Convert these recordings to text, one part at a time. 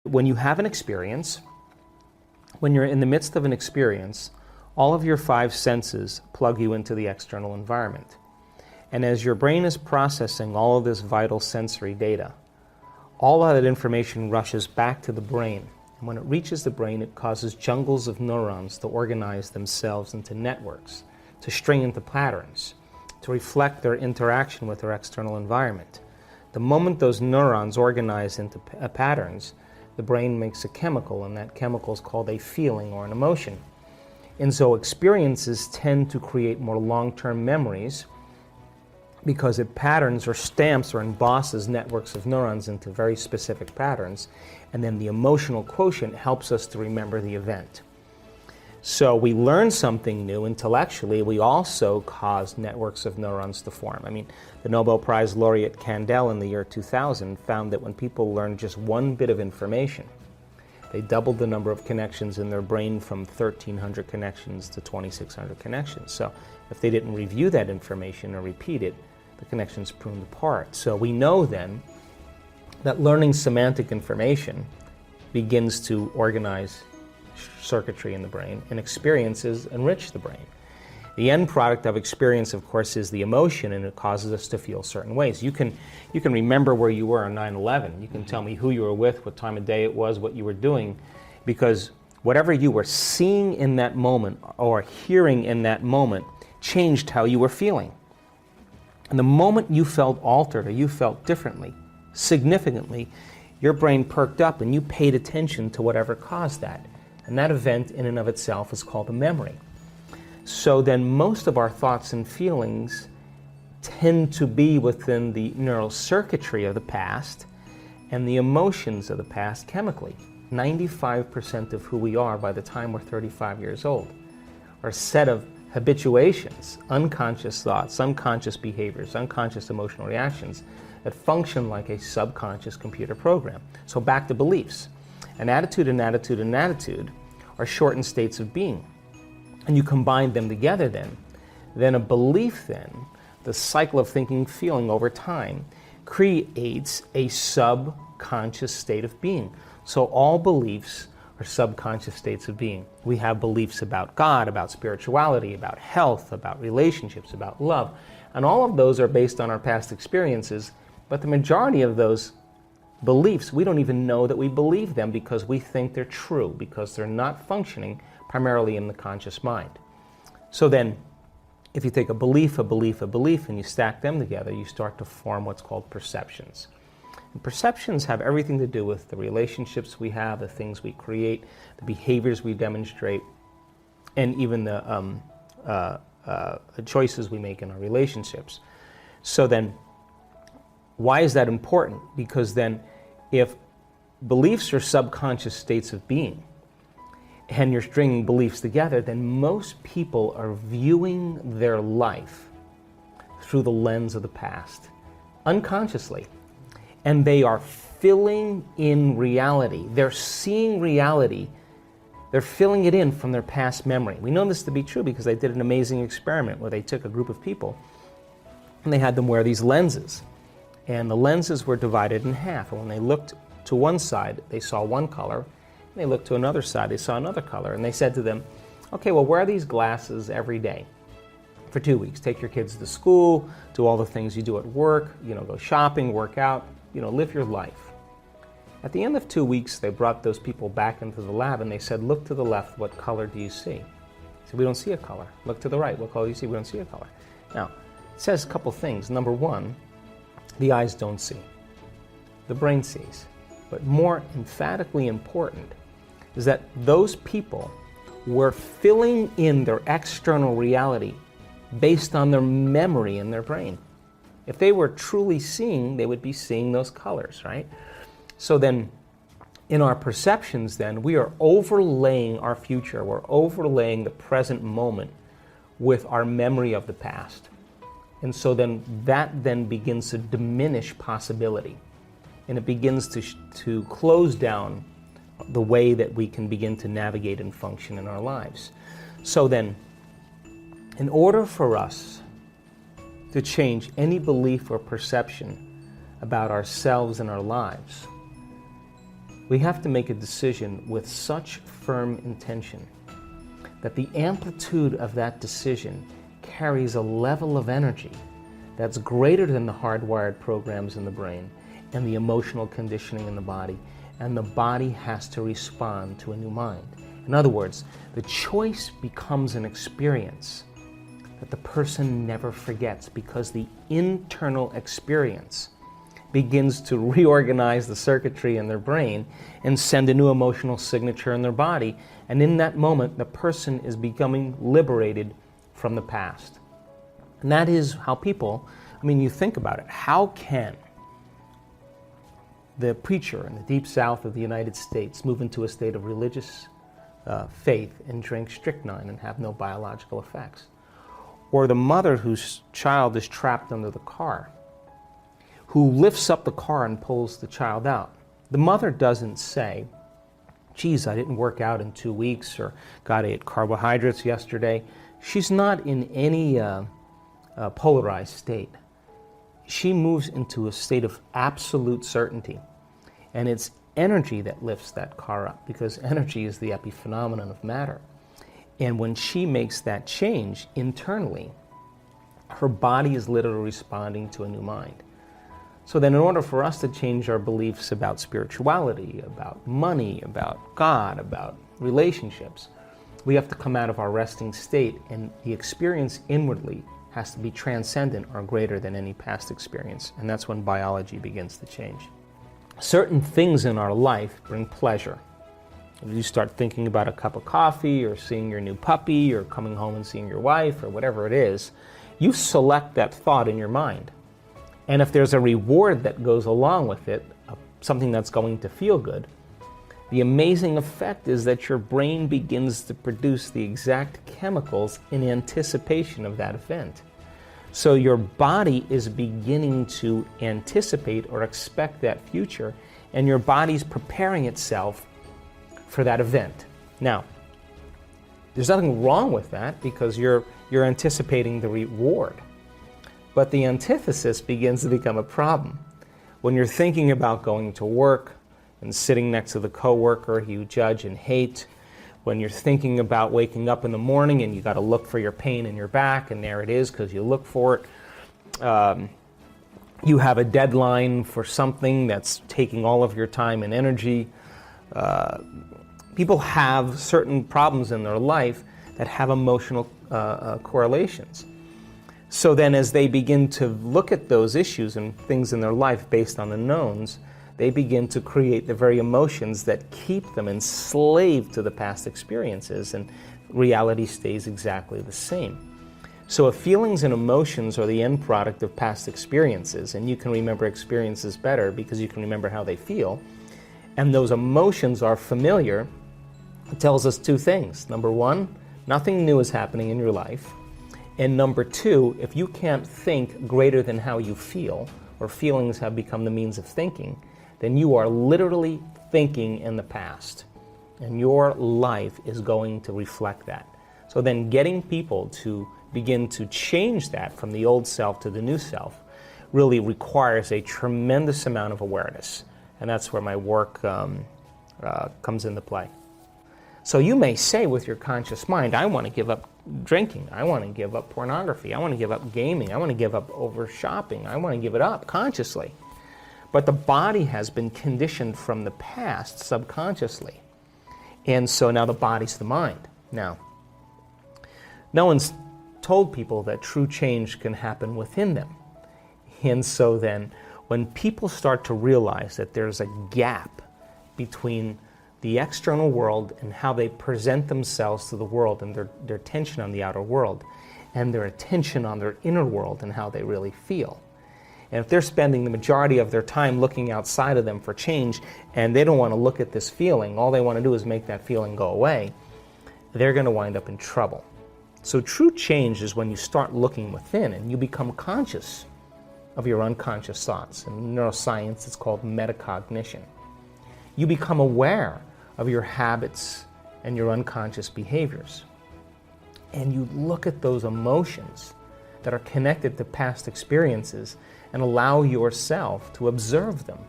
When you have an experience, when you're in the midst of an experience, all of your five senses plug you into the external environment. And as your brain is processing all of this vital sensory data, all of that information rushes back to the brain. And when it reaches the brain, it causes jungles of neurons to organize themselves into networks, to string into patterns, to reflect their interaction with their external environment. The moment those neurons organize into patterns, the brain makes a chemical, and that chemical is called a feeling or an emotion. And so experiences tend to create more long-term memories because it patterns or stamps or embosses networks of neurons into very specific patterns, and then the emotional quotient helps us to remember the event. So we learn something new intellectually, we also cause networks of neurons to form. I mean, the Nobel Prize laureate Kandel in the year 2000 found that when people learn just one bit of information, they doubled the number of connections in their brain from 1,300 connections to 2,600 connections. So if they didn't review that information or repeat it, the connections pruned apart. So we know then that learning semantic information begins to organize circuitry in the brain, and experiences enrich the brain. The end product of experience, of course, is the emotion, and it causes us to feel certain ways. You can remember where you were on 9/11. You can tell me who you were with, what time of day it was, what you were doing, because whatever you were seeing in that moment or hearing in that moment changed how you were feeling. And the moment you felt altered or you felt differently, significantly, your brain perked up and you paid attention to whatever caused that. And that event in and of itself is called a memory. So then most of our thoughts and feelings tend to be within the neural circuitry of the past and the emotions of the past chemically. 95% of who we are by the time we're 35 years old are a set of habituations, unconscious thoughts, unconscious behaviors, unconscious emotional reactions that function like a subconscious computer program. So back to beliefs. An attitude and attitude and attitude are shortened states of being. And you combine them together then a belief then, the cycle of thinking, feeling over time, creates a subconscious state of being. So all beliefs are subconscious states of being. We have beliefs about God, about spirituality, about health, about relationships, about love. And all of those are based on our past experiences, but the majority of those beliefs, we don't even know that we believe them because we think they're true, because they're not functioning primarily in the conscious mind. So then, if you take a belief, and you stack them together, you start to form what's called perceptions. And perceptions have everything to do with the relationships we have, the things we create, the behaviors we demonstrate, and even the choices we make in our relationships. So then, why is that important? Because then, if beliefs are subconscious states of being, and you're stringing beliefs together, then most people are viewing their life through the lens of the past, unconsciously. And they are filling in reality. They're seeing reality. They're filling it in from their past memory. We know this to be true because they did an amazing experiment where they took a group of people and they had them wear these lenses. And the lenses were divided in half. And when they looked to one side, they saw one color. And they looked to another side, they saw another color. And they said to them, okay, well, wear these glasses every day for 2 weeks. Take your kids to school, do all the things you do at work, go shopping, work out, live your life. At the end of 2 weeks, they brought those people back into the lab and they said, look to the left, what color do you see? So we don't see a color. Look to the right, what color do you see? We don't see a color. Now, it says a couple things. Number one, the eyes don't see. The brain sees. But more emphatically important is that those people were filling in their external reality based on their memory in their brain. If they were truly seeing, they would be seeing those colors, right? So then, in our perceptions then, we are overlaying our future. We're overlaying the present moment with our memory of the past. And so then, that then begins to diminish possibility. And it begins to close down the way that we can begin to navigate and function in our lives. So then, in order for us to change any belief or perception about ourselves and our lives, we have to make a decision with such firm intention that the amplitude of that decision carries a level of energy that's greater than the hardwired programs in the brain and the emotional conditioning in the body, and the body has to respond to a new mind. In other words, the choice becomes an experience that the person never forgets, because the internal experience begins to reorganize the circuitry in their brain and send a new emotional signature in their body. And in that moment, the person is becoming liberated from the past. And that is how people, you think about it, how can the preacher in the deep south of the United States move into a state of religious faith and drink strychnine and have no biological effects? Or the mother whose child is trapped under the car, who lifts up the car and pulls the child out. The mother doesn't say, geez, I didn't work out in 2 weeks, or God, I ate carbohydrates yesterday. She's not in any polarized state. She moves into a state of absolute certainty. And it's energy that lifts that car up, because energy is the epiphenomenon of matter. And when she makes that change internally, her body is literally responding to a new mind. So then in order for us to change our beliefs about spirituality, about money, about God, about relationships, we have to come out of our resting state, and the experience inwardly has to be transcendent or greater than any past experience. And that's when biology begins to change. Certain things in our life bring pleasure. If you start thinking about a cup of coffee, or seeing your new puppy, or coming home and seeing your wife, or whatever it is, you select that thought in your mind. And if there's a reward that goes along with it, something that's going to feel good, the amazing effect is that your brain begins to produce the exact chemicals in anticipation of that event. So your body is beginning to anticipate or expect that future, and your body's preparing itself for that event. Now, there's nothing wrong with that, because you're anticipating the reward. But the antithesis begins to become a problem. When you're thinking about going to work and sitting next to the coworker you judge and hate, when you're thinking about waking up in the morning and you got to look for your pain in your back, and there it is because you look for it. You have a deadline for something that's taking all of your time and energy. People have certain problems in their life that have emotional correlations. So then as they begin to look at those issues and things in their life based on the knowns, they begin to create the very emotions that keep them enslaved to the past experiences, and reality stays exactly the same. So if feelings and emotions are the end product of past experiences, and you can remember experiences better because you can remember how they feel, and those emotions are familiar, it tells us two things. Number one, nothing new is happening in your life. And number two, if you can't think greater than how you feel, or feelings have become the means of thinking, then you are literally thinking in the past. And your life is going to reflect that. So then getting people to begin to change that from the old self to the new self really requires a tremendous amount of awareness. And that's where my work comes into play. So you may say with your conscious mind, I want to give up drinking, I want to give up pornography, I want to give up gaming, I want to give up over shopping, I want to give it up consciously. But the body has been conditioned from the past subconsciously. And so now the body's the mind. Now, no one's told people that true change can happen within them. And so then when people start to realize that there's a gap between the external world and how they present themselves to the world, and their attention on the outer world, and their attention on their inner world and how they really feel. And if they're spending the majority of their time looking outside of them for change, and they don't want to look at this feeling, all they want to do is make that feeling go away, they're going to wind up in trouble. So true change is when you start looking within and you become conscious of your unconscious thoughts. In neuroscience, it's called metacognition. You become aware of your habits and your unconscious behaviors. And you look at those emotions that are connected to past experiences and allow yourself to observe them.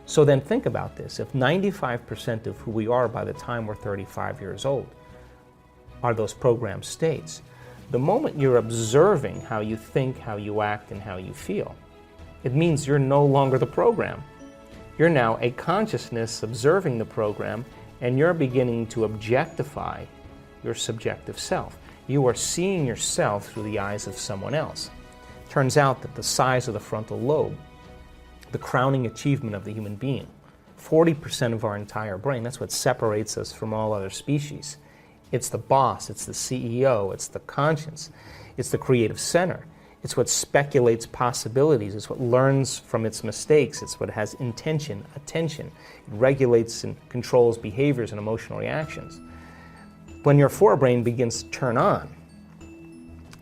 So then think about this. If 95% of who we are by the time we're 35 years old are those programmed states, the moment you're observing how you think, how you act, and how you feel, it means you're no longer the program. You're now a consciousness observing the program, and you're beginning to objectify your subjective self. You are seeing yourself through the eyes of someone else. Turns out that the size of the frontal lobe, the crowning achievement of the human being, 40% of our entire brain, that's what separates us from all other species. It's the boss, it's the CEO, it's the conscience, it's the creative center. It's what speculates possibilities, it's what learns from its mistakes, it's what has intention, attention. It regulates and controls behaviors and emotional reactions. When your forebrain begins to turn on,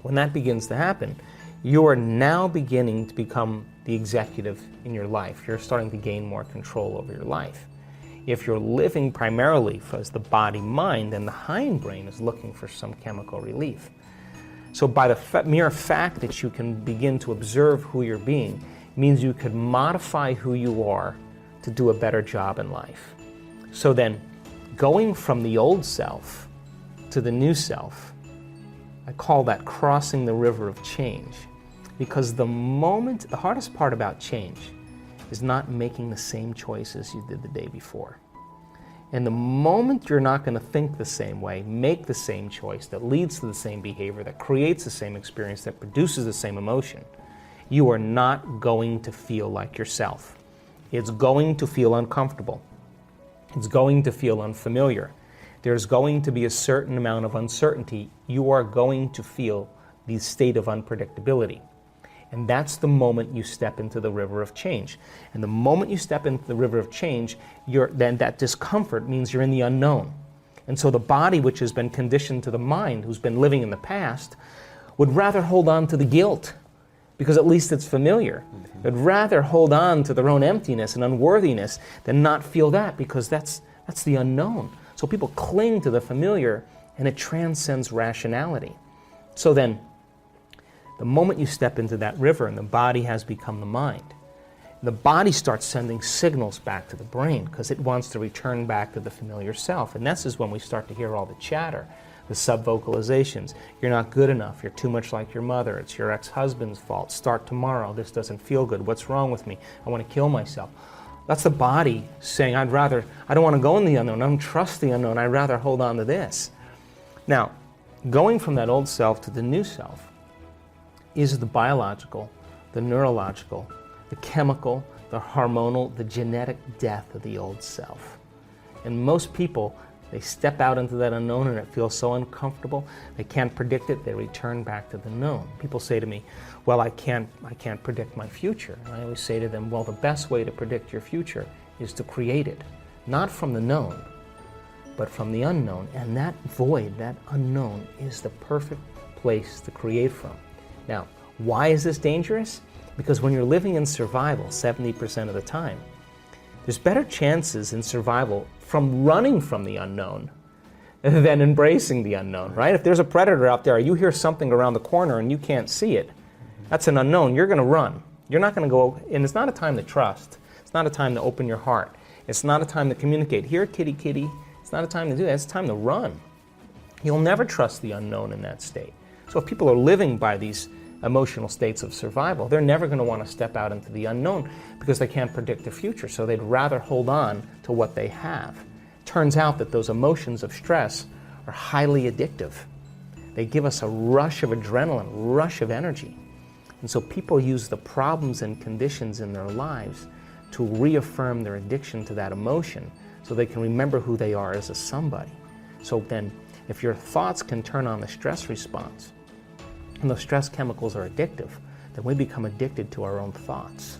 when that begins to happen, you are now beginning to become the executive in your life. You're starting to gain more control over your life. If you're living primarily as the body-mind, then the hindbrain is looking for some chemical relief. So by the mere fact that you can begin to observe who you're being means you could modify who you are to do a better job in life. So then, going from the old self to the new self, I call that crossing the river of change. Because the hardest part about change is not making the same choices you did the day before. And the moment you're not going to think the same way, make the same choice that leads to the same behavior, that creates the same experience, that produces the same emotion, you are not going to feel like yourself. It's going to feel uncomfortable. It's going to feel unfamiliar. There's going to be a certain amount of uncertainty. You are going to feel the state of unpredictability. And that's the moment you step into the river of change. And the moment you step into the river of change, then that discomfort means you're in the unknown. And so the body, which has been conditioned to the mind, who's been living in the past, would rather hold on to the guilt, because at least it's familiar. They'd rather hold on to their own emptiness and unworthiness than not feel that, because that's the unknown. So people cling to the familiar, and it transcends rationality. So then, the moment you step into that river and the body has become the mind, the body starts sending signals back to the brain because it wants to return back to the familiar self. And this is when we start to hear all the chatter, the sub-vocalizations. You're not good enough. You're too much like your mother. It's your ex-husband's fault. Start tomorrow. This doesn't feel good. What's wrong with me? I want to kill myself. That's the body saying, I don't want to go in the unknown. I don't trust the unknown. I'd rather hold on to this. Now, going from that old self to the new self is the biological, the neurological, the chemical, the hormonal, the genetic death of the old self. And most people, they step out into that unknown and it feels so uncomfortable, they can't predict it, they return back to the known. People say to me, well, I can't predict my future. And I always say to them, well, the best way to predict your future is to create it, not from the known, but from the unknown. And that void, that unknown, is the perfect place to create from. Now, why is this dangerous? Because when you're living in survival 70% of the time, there's better chances in survival from running from the unknown than embracing the unknown, right? If there's a predator out there, you hear something around the corner and you can't see it, that's an unknown. You're going to run. You're not going to go, and it's not a time to trust. It's not a time to open your heart. It's not a time to communicate. Here, kitty, kitty. It's not a time to do that. It's time to run. You'll never trust the unknown in that state. So if people are living by these emotional states of survival, they're never going to want to step out into the unknown because they can't predict the future, so they'd rather hold on to what they have. Turns out that those emotions of stress are highly addictive. They give us a rush of adrenaline, rush of energy. And so people use the problems and conditions in their lives to reaffirm their addiction to that emotion so they can remember who they are as a somebody. So then, if your thoughts can turn on the stress response, and those stress chemicals are addictive, then we become addicted to our own thoughts.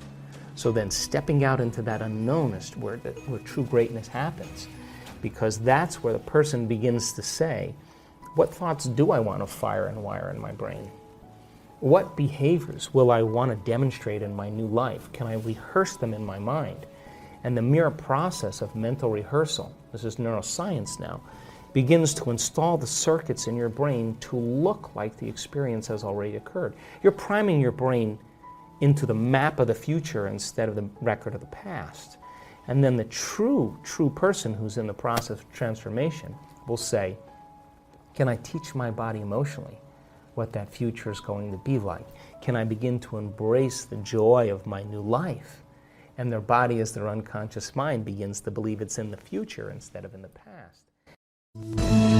So then stepping out into that unknown is where true greatness happens, because that's where the person begins to say, what thoughts do I want to fire and wire in my brain? What behaviors will I want to demonstrate in my new life? Can I rehearse them in my mind? And the mere process of mental rehearsal, this is neuroscience now, begins to install the circuits in your brain to look like the experience has already occurred. You're priming your brain into the map of the future instead of the record of the past. And then the true person who's in the process of transformation will say, can I teach my body emotionally what that future is going to be like? Can I begin to embrace the joy of my new life? And their body, as their unconscious mind, begins to believe it's in the future instead of in the past.